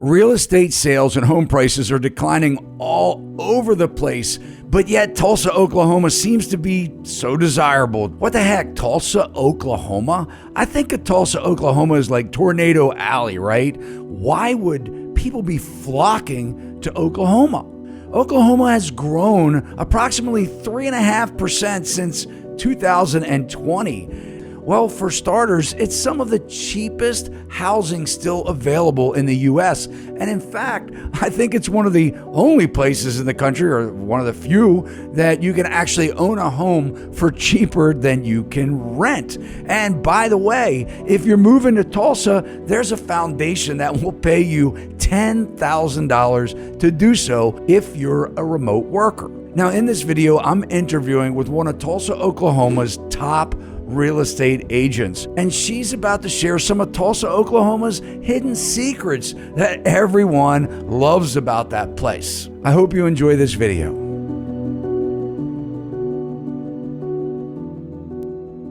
Real estate sales and home prices are declining all over the place, but yet Tulsa, Oklahoma seems to be so desirable. What the heck, Tulsa, Oklahoma? I think of Tulsa, Oklahoma is like Tornado Alley, right? Why would people be flocking to Oklahoma? Oklahoma has grown approximately 3.5% since 2020. Well, for starters, it's some of the cheapest housing still available in the U.S. And in fact, I think it's one of the only places in the country, or one of the few, that you can actually own a home for cheaper than you can rent. And by the way, if you're moving to Tulsa, there's a foundation that will pay you $10,000 to do so if you're a remote worker. Now, in this video, I'm interviewing with one of Tulsa, Oklahoma's top real estate agents, and she's about to share some of Tulsa, Oklahoma's hidden secrets that everyone loves about that place. I hope you enjoy this video.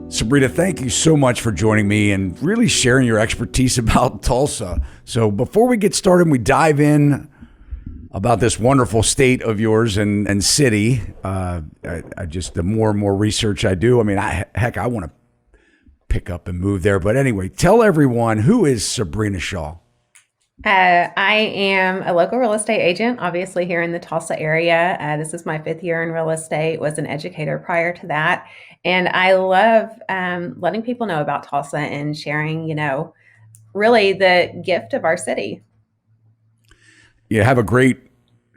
Sabrina, thank you so much for joining me and really sharing your expertise about Tulsa. So before we get started, we dive in about this wonderful state of yours and city. I just, the more and more research I do, I mean, I want to pick up and move there. But anyway, tell everyone, who is Sabrina Shaw? I am a local real estate agent, obviously here in the Tulsa area. This is my 5th year in real estate, was an educator prior to that. And I love letting people know about Tulsa and sharing, really the gift of our city. You have a great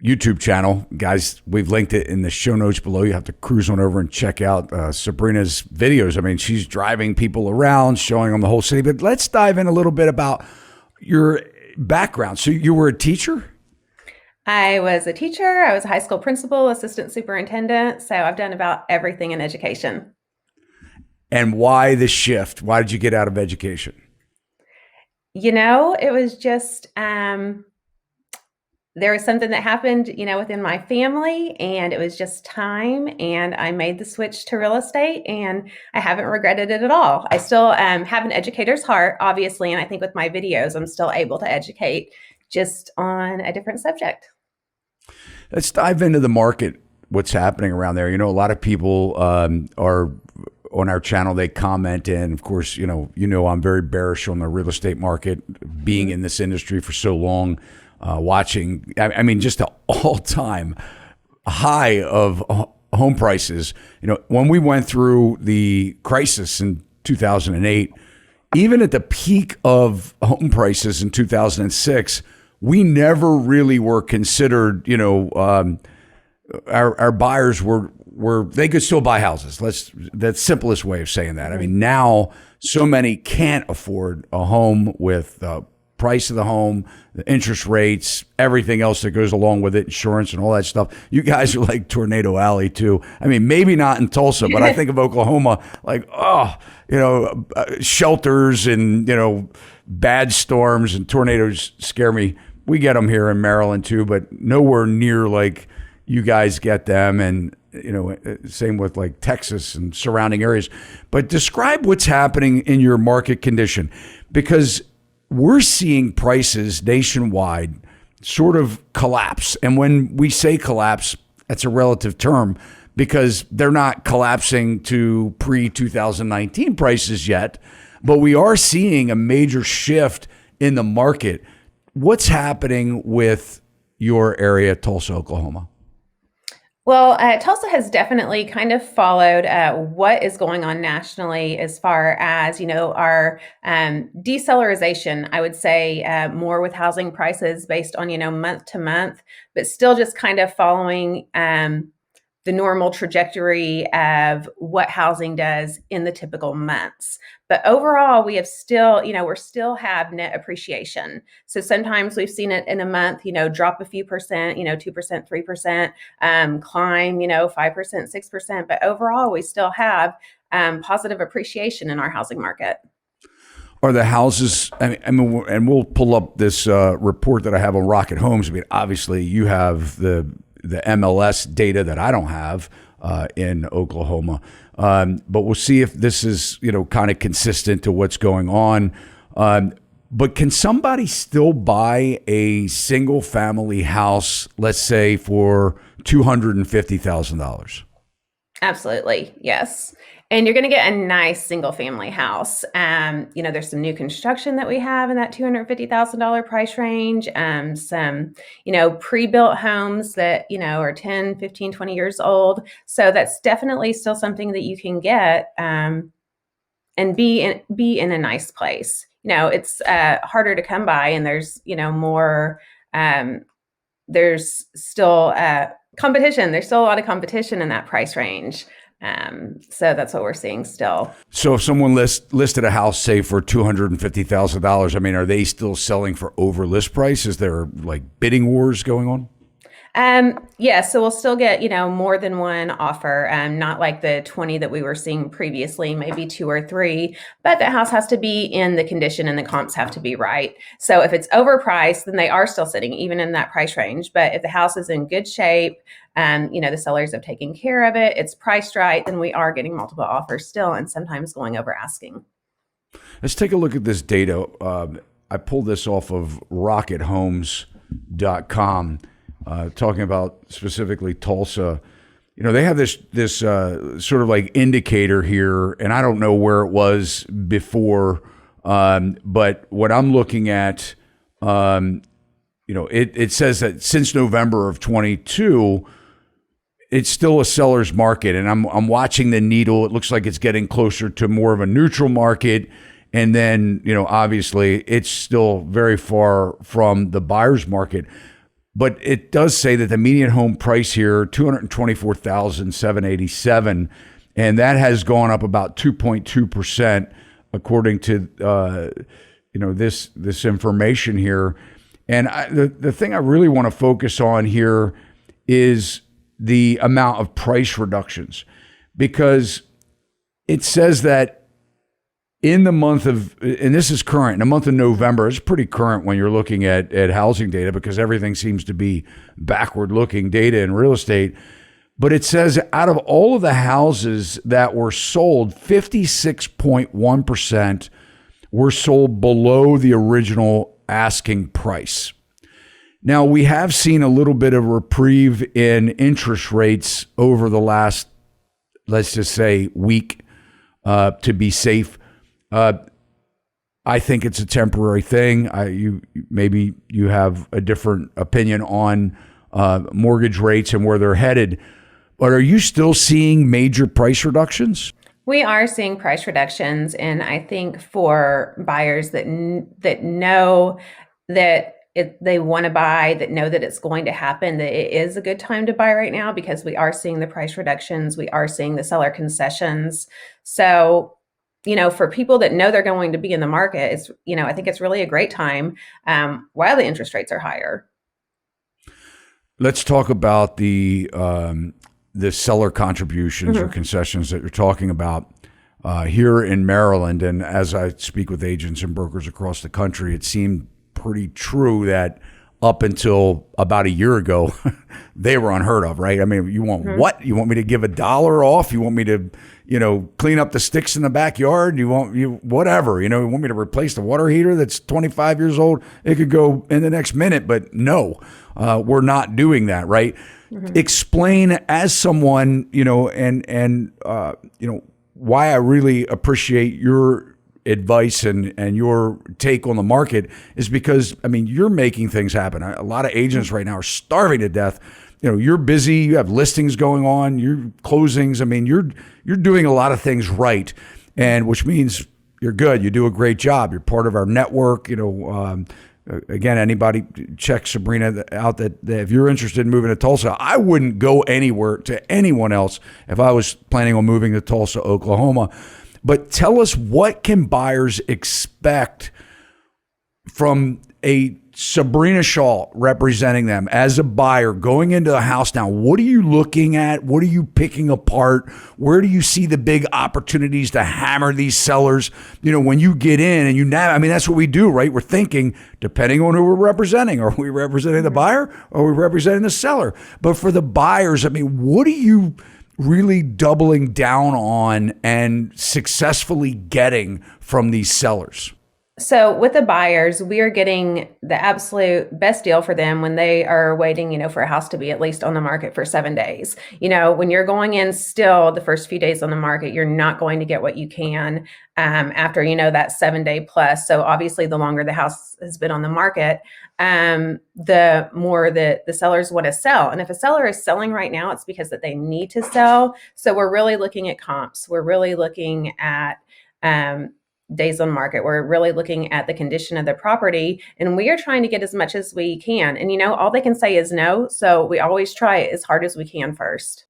YouTube channel, guys. We've linked it in the show notes below. You have to cruise on over and check out Sabrina's videos. I mean, she's driving people around, showing them the whole city. But let's dive in a little bit about your background. So you were a teacher? I was a teacher. I was a high school principal, assistant superintendent. So I've done about everything in education. And why the shift? Why did you get out of education? It was just, there was something that happened, within my family, and it was just time. And I made the switch to real estate, and I haven't regretted it at all. I still have an educator's heart, obviously. And I think with my videos, I'm still able to educate, just on a different subject. Let's dive into the market, what's happening around there. A lot of people are on our channel, they comment, and of course, I'm very bearish on the real estate market, being in this industry for so long, watching, I mean, just an all-time high of home prices. When we went through the crisis in 2008, even at the peak of home prices in 2006, we never really were considered, our buyers were they could still buy houses. That's the simplest way of saying that. I mean, now so many can't afford a home with the price of the home, the interest rates, everything else that goes along with it, insurance and all that stuff. You guys are like Tornado Alley too. I mean, maybe not in Tulsa, but I think of Oklahoma like, shelters and, bad storms and tornadoes scare me. We get them here in Maryland too, but nowhere near like you guys get them. And, same with like Texas and surrounding areas. But describe what's happening in your market condition, because we're seeing prices nationwide sort of collapse. And when we say collapse, that's a relative term, because they're not collapsing to pre-2019 prices yet, but we are seeing a major shift in the market. What's happening with your area, Tulsa, Oklahoma? Well, Tulsa has definitely kind of followed what is going on nationally as far as, our decelerization, I would say, more with housing prices based on, month to month, but still just kind of following the normal trajectory of what housing does in the typical months. But overall, we have still, we still have net appreciation. So sometimes we've seen it in a month, drop a few percent, 2%, 3%, climb, 5%, 6%. But overall, we still have positive appreciation in our housing market. Are the houses, I mean, and we'll pull up this report that I have on Rocket Homes. I mean, obviously you have the MLS data that I don't have in Oklahoma. But we'll see if this is, kind of consistent to what's going on. But can somebody still buy a single family house, let's say for $250,000? Absolutely, yes. And you're going to get a nice single family house. There's some new construction that we have in that $250,000 price range. Some, pre-built homes that, are 10, 15, 20 years old. So that's definitely still something that you can get and be in a nice place. It's harder to come by, and there's, more, there's still competition. There's still a lot of competition in that price range. So that's what we're seeing still. So if someone listed a house, say for $250,000, I mean, are they still selling for over list price? Is there like bidding wars going on? So we'll still get, more than one offer, not like the 20 that we were seeing previously, maybe 2 or 3, but the house has to be in the condition and the comps have to be right. So if it's overpriced, then they are still sitting even in that price range. But if the house is in good shape, the sellers have taken care of it, it's priced right, then we are getting multiple offers still, and sometimes going over asking. Let's take a look at this data. I pulled this off of rockethomes.com. Talking about specifically Tulsa, they have this sort of like indicator here, and I don't know where it was before, but what I'm looking at, it says that since November of 22, it's still a seller's market, and I'm watching the needle. It looks like it's getting closer to more of a neutral market, and then obviously it's still very far from the buyer's market. But it does say that the median home price here, $224,787, and that has gone up about 2.2% according to this information here. And the thing I really want to focus on here is the amount of price reductions, because it says that in the month of, and this is current, in the month of November, it's pretty current when you're looking at housing data, because everything seems to be backward-looking data in real estate. But it says out of all of the houses that were sold, 56.1% were sold below the original asking price. Now, we have seen a little bit of reprieve in interest rates over the last, let's just say, week to be safe. I think it's a temporary thing. Maybe you have a different opinion on mortgage rates and where they're headed, but are you still seeing major price reductions? We are seeing price reductions, and I think for buyers that know that they want to buy, that know that it's going to happen, that it is a good time to buy right now, because we are seeing the price reductions, we are seeing the seller concessions. So for people that know they're going to be in the market, it's, I think it's really a great time while the interest rates are higher. Let's talk about the seller contributions or concessions that you're talking about here in Maryland. And as I speak with agents and brokers across the country, it seemed pretty true that up until about a year ago, they were unheard of, right? I mean, you want what? You want me to give $1 off? You want me to, clean up the sticks in the backyard? Whatever, you want me to replace the water heater that's 25 years old? It could go in the next minute, but no, we're not doing that, right? Explain as someone, why I really appreciate your advice and your take on the market is because, you're making things happen. A lot of agents right now are starving to death. You're busy, you have listings going on, your closings. You're doing a lot of things right, and which means you're good. You do a great job. You're part of our network. Again, anybody check Sabrina out that if you're interested in moving to Tulsa, I wouldn't go anywhere to anyone else if I was planning on moving to Tulsa, Oklahoma. But tell us, what can buyers expect from a Sabrina Shaw representing them as a buyer going into a house now? What are you looking at? What are you picking apart? Where do you see the big opportunities to hammer these sellers? When you get in and that's what we do, right? We're thinking, depending on who we're representing, are we representing the buyer or are we representing the seller? But for the buyers, what are you really doubling down on and successfully getting from these sellers? So with the buyers, we are getting the absolute best deal for them when they are waiting, for a house to be at least on the market for 7 days. When you're going in still the first few days on the market, you're not going to get what you can after, that 7 day plus. So obviously the longer the house has been on the market, the more that the sellers want to sell. And if a seller is selling right now, it's because that they need to sell. So we're really looking at comps. We're really looking at, days on market. We're really looking at the condition of the property, and we are trying to get as much as we can. And all they can say is no. So we always try it as hard as we can first.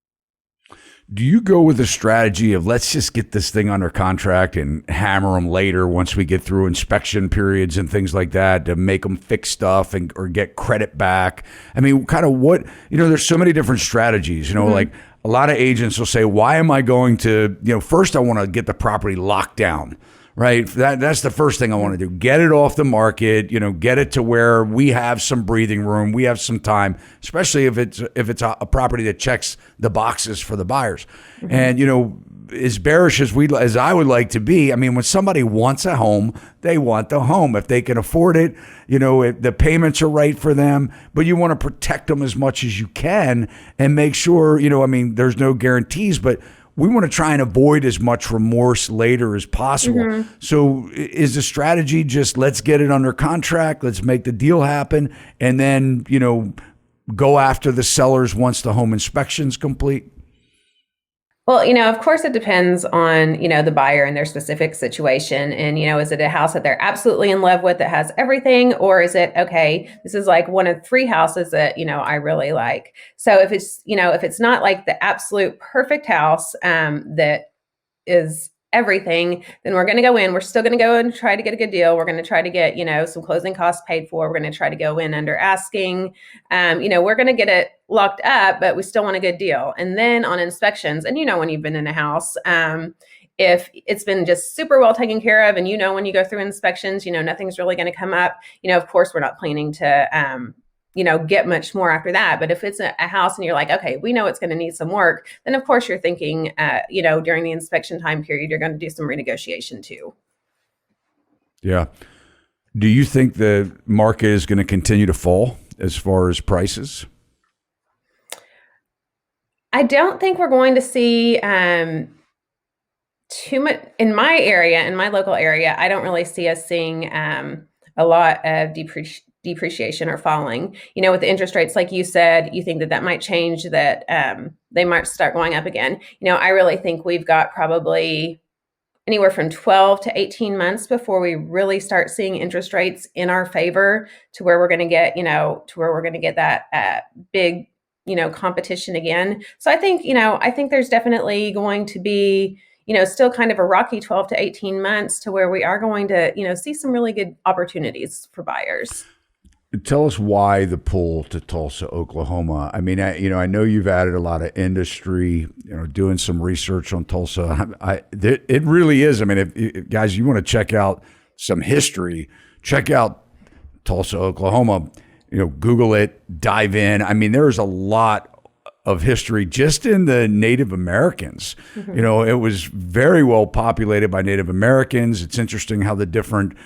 Do you go with a strategy of let's just get this thing under contract and hammer them later once we get through inspection periods and things like that to make them fix stuff or get credit back? I mean, kind of what, there's so many different strategies, like a lot of agents will say, why am I going to, first I want to get the property locked down. Right. That's the first thing I want to do. Get it off the market, get it to where we have some breathing room. We have some time, especially if it's a property that checks the boxes for the buyers. And, as bearish as I would like to be, I mean, when somebody wants a home, they want the home. If they can afford it, the payments are right for them, but you want to protect them as much as you can and make sure, there's no guarantees, but we want to try and avoid as much remorse later as possible. So is the strategy just let's get it under contract, let's make the deal happen, and then, go after the sellers once the home inspection's complete? Well, of course it depends on, the buyer and their specific situation. And, is it a house that they're absolutely in love with that has everything? Or is it, okay, this is like one of 3 houses that, I really like. So if it's not like the absolute perfect house that is everything, then we're going to go in. We're still going to go and try to get a good deal. We're going to try to get, some closing costs paid for. We're going to try to go in under asking. We're going to get it locked up, but we still want a good deal. And then on inspections, and when you've been in a house, if it's been just super well taken care of, and when you go through inspections, nothing's really going to come up. Of course, we're not planning to get much more after that. But if it's a house and you're like, okay, we know it's going to need some work, then of course you're thinking, during the inspection time period, you're going to do some renegotiation too. Yeah. Do you think the market is going to continue to fall as far as prices? I don't think we're going to see too much in my area, in my local area. I don't really see us seeing a lot of depreciation or falling. With the interest rates, like you said, you think that might change, that they might start going up again. I really think we've got probably anywhere from 12 to 18 months before we really start seeing interest rates in our favor to where we're going to get, that big, competition again. So I think there's definitely going to be, still kind of a rocky 12 to 18 months to where we are going to, see some really good opportunities for buyers. Tell us why the pull to Tulsa, Oklahoma. I mean, I know you've added a lot of industry, doing some research on Tulsa. It really is. I mean, if guys, you want to check out some history, check out Tulsa, Oklahoma. Google it, dive in. I mean, there's a lot of history just in the Native Americans. It was very well populated by Native Americans. It's interesting how the different,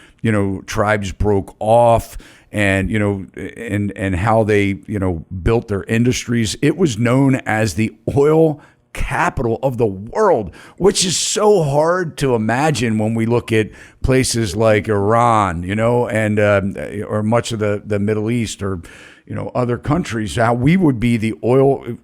tribes broke off and, and how they, built their industries. It was known as the oil capital of the world, which is so hard to imagine when we look at places like Iran, and or much of the Middle East, or other countries. How we would be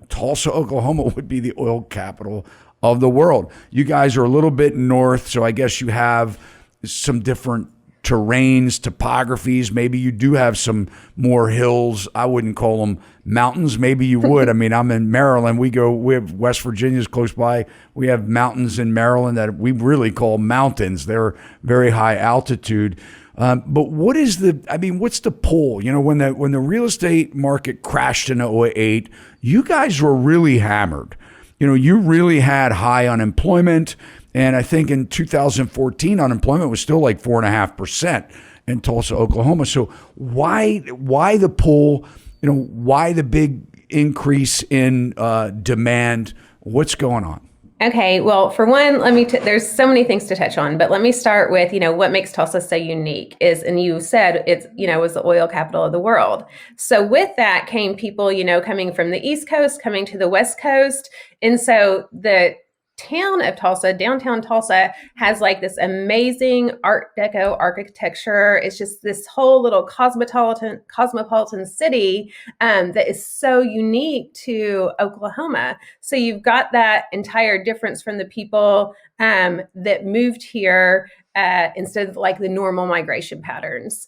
Tulsa, Oklahoma would be the oil capital of the world. You guys are a little bit north, so I guess you have some different terrains, topographies. Maybe you do have some more hills. I wouldn't call them mountains. Maybe you would. I mean, I'm in Maryland. We have West Virginia's close by. We have mountains in Maryland that we really call mountains. They're very high altitude. But what's the pull? When the real estate market crashed in '08, you guys were really hammered. You really had high unemployment. And I think in 2014, unemployment was still like 4.5% in Tulsa, Oklahoma. So why the pull? Why the big increase in demand? What's going on? Okay, well, for one, there's so many things to touch on, but let me start with, what makes Tulsa so unique is, and you said it's, was the oil capital of the world. So with that came people, coming from the East Coast, coming to the West Coast. And so the town of Tulsa, downtown Tulsa, has like this amazing Art Deco architecture. It's just this whole little cosmopolitan city that is so unique to Oklahoma. So you've got that entire difference from the people that moved here instead of like the normal migration patterns.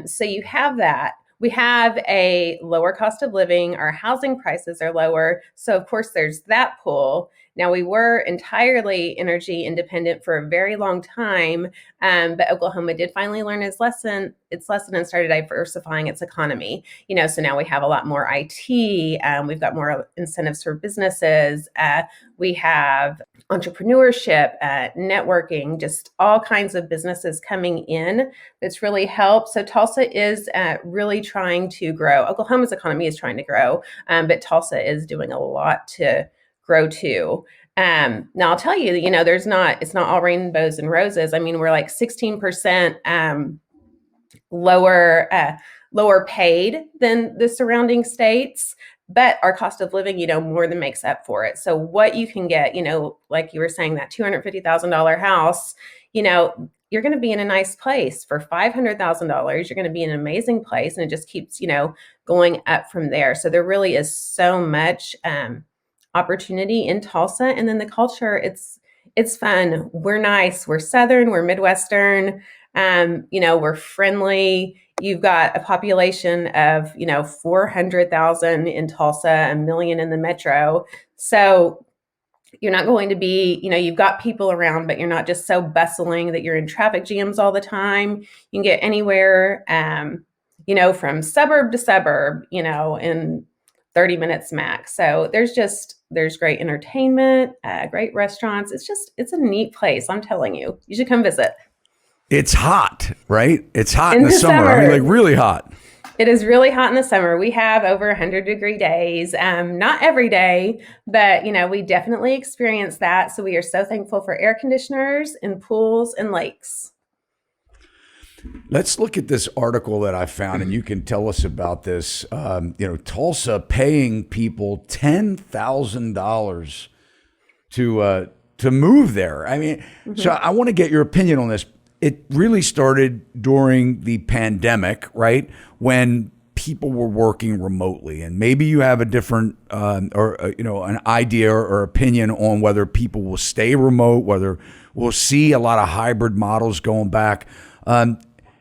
So you have that. We have a lower cost of living. Our housing prices are lower. So, of course, there's that pull. Now, we were entirely energy independent for a very long time, but Oklahoma did finally learn its lesson and started diversifying its economy. So now we have a lot more IT. We've got more incentives for businesses. We have entrepreneurship, networking, just all kinds of businesses coming in. That's really helped. So Tulsa is really trying to grow. Oklahoma's economy is trying to grow, but Tulsa is doing a lot to grow too. Now I'll tell you, it's not all rainbows and roses. I mean, we're like 16% lower paid than the surrounding states, but our cost of living, more than makes up for it. So what you can get, like you were saying, that $250,000 house, you're going to be in a nice place. For $500,000, you're going to be in an amazing place, and it just keeps, going up from there. So there really is so much opportunity in Tulsa, and then the culture, it's fun. We're nice. We're Southern. We're Midwestern. We're friendly. You've got a population of, 400,000 in Tulsa, 1 million in the metro. So you're not going to be, you've got people around, but you're not just so bustling that you're in traffic jams all the time. You can get anywhere, from suburb to suburb, in 30 minutes max. So there's great entertainment, great restaurants. It's a neat place. I'm telling you, you should come visit. It's hot, right? It's hot in the summer. I mean, like really hot. It is really hot in the summer. We have over 100-degree days. Not every day, but we definitely experience that. So we are so thankful for air conditioners and pools and lakes. Let's look at this article that I found, and you can tell us about this. Tulsa paying people $10,000 to move there. I mean, So I want to get your opinion on this. It really started during the pandemic, right? When people were working remotely, and maybe you have a different an idea or opinion on whether people will stay remote, whether we'll see a lot of hybrid models going back.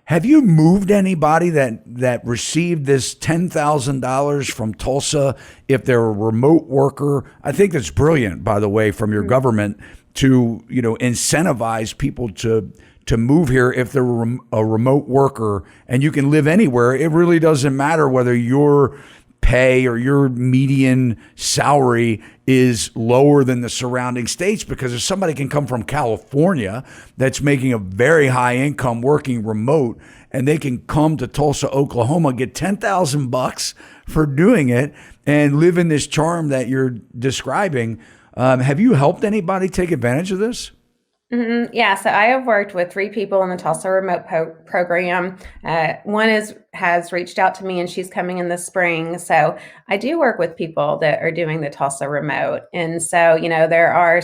Have you moved anybody that received this $10,000 from Tulsa if they're a remote worker? I think that's brilliant, by the way, from your government to incentivize people to move here if they're a remote worker and you can live anywhere. It really doesn't matter whether your pay or your median salary is lower than the surrounding states, because if somebody can come from California that's making a very high income working remote and they can come to Tulsa, Oklahoma, get $10,000 for doing it and live in this charm that you're describing. Have you helped anybody take advantage of this? Mm-hmm. Yeah, so I have worked with 3 people in the Tulsa remote program. One has reached out to me, and she's coming in the spring. So I do work with people that are doing the Tulsa remote. And so, there are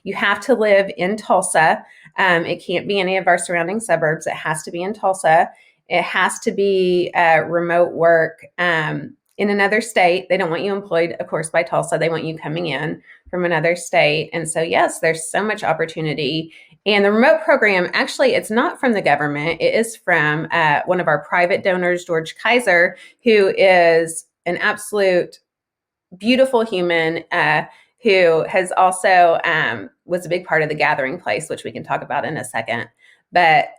you have to live in Tulsa. It can't be any of our surrounding suburbs. It has to be in Tulsa. It has to be remote work in another state. They don't want you employed, of course, by Tulsa. They want you coming in from another state. And so, yes, there's so much opportunity. And the remote program, actually, it's not from the government. It is from one of our private donors, George Kaiser, who is an absolute beautiful human who has also was a big part of the Gathering Place, which we can talk about in a second. But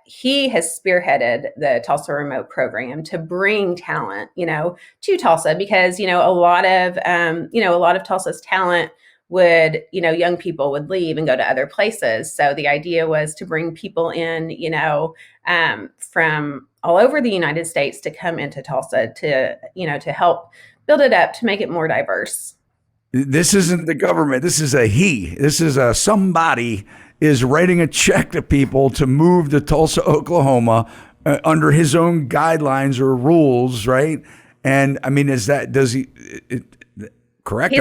he has spearheaded the Tulsa remote program to bring talent, to Tulsa, because, a lot of Tulsa's talent would, young people would leave and go to other places. So the idea was to bring people in, from all over the United States to come into Tulsa to help build it up, to make it more diverse. This isn't the government. This is a he. This is a somebody is writing a check to people to move to Tulsa, Oklahoma, under his own guidelines or rules, right? And I mean, correct?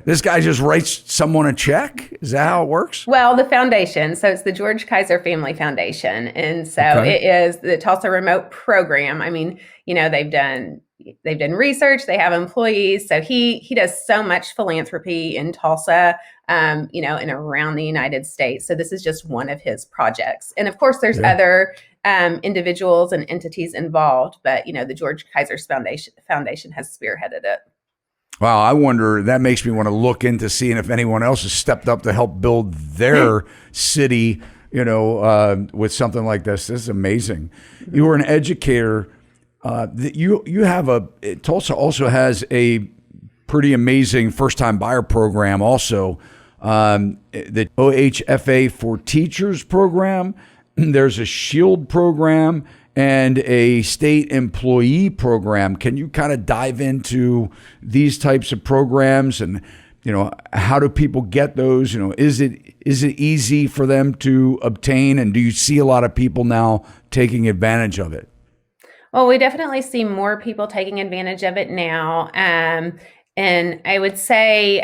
This guy just writes someone a check? Is that how it works? Well, the foundation. So it's the George Kaiser Family Foundation. And so It is the Tulsa Remote Program. I mean, they've done research, they have employees. So he does so much philanthropy in Tulsa, and around the United States. So this is just one of his projects. And of course, there's other individuals and entities involved, but the George Kaiser Foundation has spearheaded it. Wow, I wonder, that makes me want to look into seeing if anyone else has stepped up to help build their city, with something like this. This is amazing. You were an educator. Tulsa also has a pretty amazing first-time buyer program also. The OHFA for Teachers program. There's a SHIELD program and a state employee program. Can you kind of dive into these types of programs and, how do people get those? Is it easy for them to obtain? And do you see a lot of people now taking advantage of it? Well, we definitely see more people taking advantage of it now. And I would say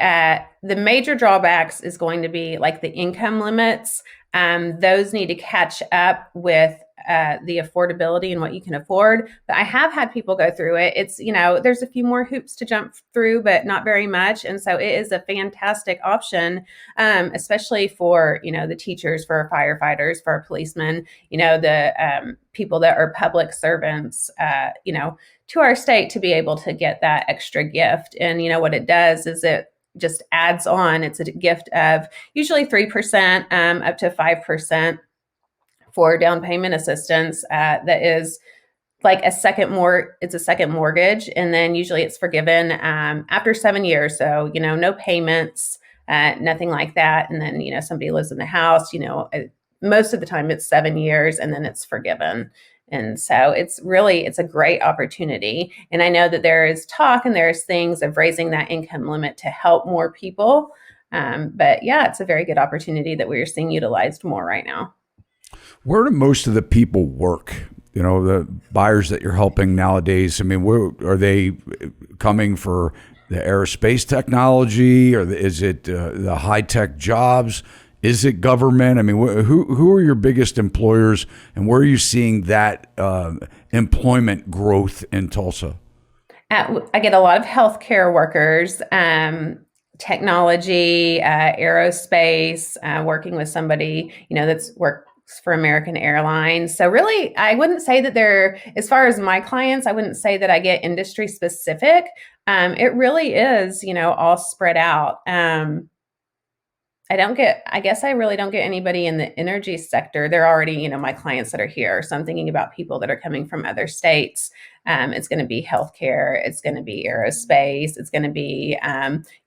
the major drawbacks is going to be like the income limits. Those need to catch up with the affordability and what you can afford. But I have had people go through it. It's, there's a few more hoops to jump through, but not very much. And so it is a fantastic option, especially for, the teachers, for our firefighters, for our policemen, the people that are public servants, to our state to be able to get that extra gift. And, what it does is it just adds on. It's a gift of usually 3%, up to 5%. For down payment assistance, that is like it's a second mortgage, and then usually it's forgiven after 7 years. So no payments, nothing like that, and then somebody lives in the house. Most of the time it's 7 years, and then it's forgiven. And so it's a great opportunity. And I know that there is talk and there's things of raising that income limit to help more people. But yeah, it's a very good opportunity that we're seeing utilized more right now. Where do most of the people work? The buyers that you're helping nowadays. I mean, where are they coming for? The aerospace technology, or is it the high tech jobs? Is it government? I mean, who are your biggest employers, and where are you seeing that employment growth in Tulsa? I get a lot of healthcare workers. Technology, aerospace, working with somebody, that's worked for American Airlines. So really, I wouldn't say that as far as my clients, I wouldn't say that I get industry specific. It really is, all spread out. I guess I really don't get anybody in the energy sector. They're already, my clients that are here. So I'm thinking about people that are coming from other states. It's going to be healthcare. It's going to be aerospace. It's going to be,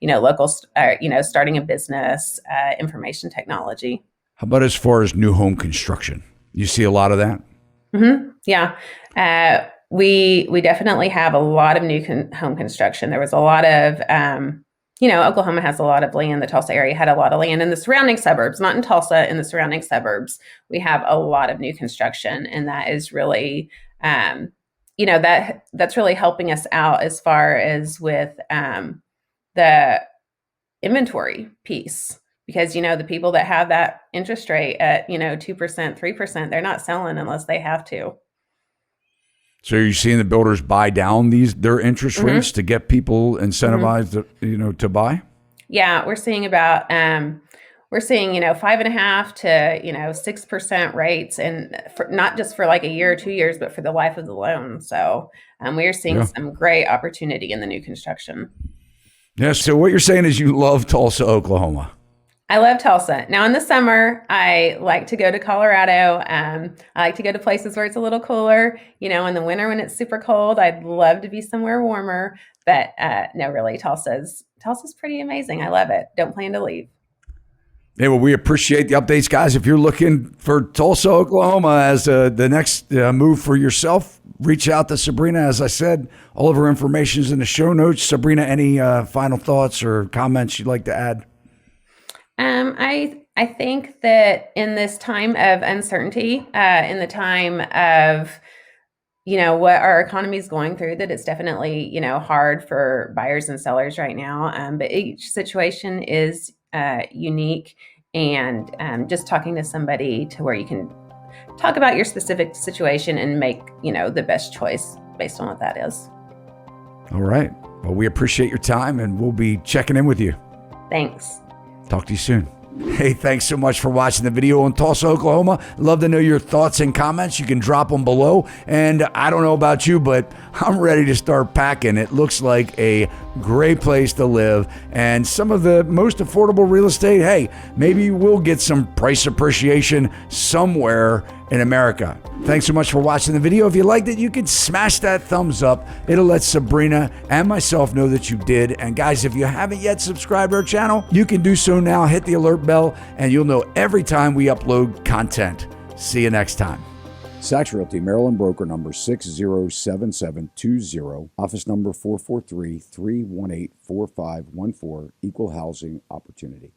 local, starting a business, information technology. How about as far as new home construction? You see a lot of that? Mm-hmm. Yeah. We definitely have a lot of new home construction. There was a lot of, Oklahoma has a lot of land. The Tulsa area had a lot of land in the surrounding suburbs, not in Tulsa, in the surrounding suburbs. We have a lot of new construction, and that is really, that's really helping us out as far as with the inventory piece. Because, the people that have that interest rate at, 2%, 3%, they're not selling unless they have to. So are you seeing the builders buy down their interest rates to get people incentivized, to buy? Yeah, we're seeing about, 5.5% to, 6% rates, and not just for like a year or 2 years, but for the life of the loan. So we are seeing some great opportunity in the new construction. Yeah. So what you're saying is you love Tulsa, Oklahoma. I love Tulsa. Now in the summer, I like to go to Colorado. I like to go to places where it's a little cooler. In the winter when it's super cold, I'd love to be somewhere warmer. But no, really, Tulsa's pretty amazing. I love it. Don't plan to leave. Yeah, well, we appreciate the updates, guys. If you're looking for Tulsa, Oklahoma as the next move for yourself, reach out to Sabrina. As I said, all of her information is in the show notes. Sabrina, any final thoughts or comments you'd like to add? I think that in this time of uncertainty, in the time of what our economy is going through, that it's definitely hard for buyers and sellers right now. But each situation is unique, and just talking to somebody to where you can talk about your specific situation and make the best choice based on what that is. All right. Well, we appreciate your time, and we'll be checking in with you. Thanks. Talk to you soon. Hey, thanks so much for watching the video on Tulsa, Oklahoma. Love to know your thoughts and comments. You can drop them below. And I don't know about you, but I'm ready to start packing. It looks like a great place to live and some of the most affordable real estate. Hey, maybe we'll get some price appreciation somewhere in America. Thanks so much for watching the video. If you liked it, you can smash that thumbs up. It'll let Sabrina and myself know that you did. And guys, if you haven't yet subscribed to our channel, you can do so now. Hit the alert bell and you'll know every time we upload content. See you next time. Sachs Realty, Maryland broker number 607720, office number 443-318-4514, equal housing opportunity.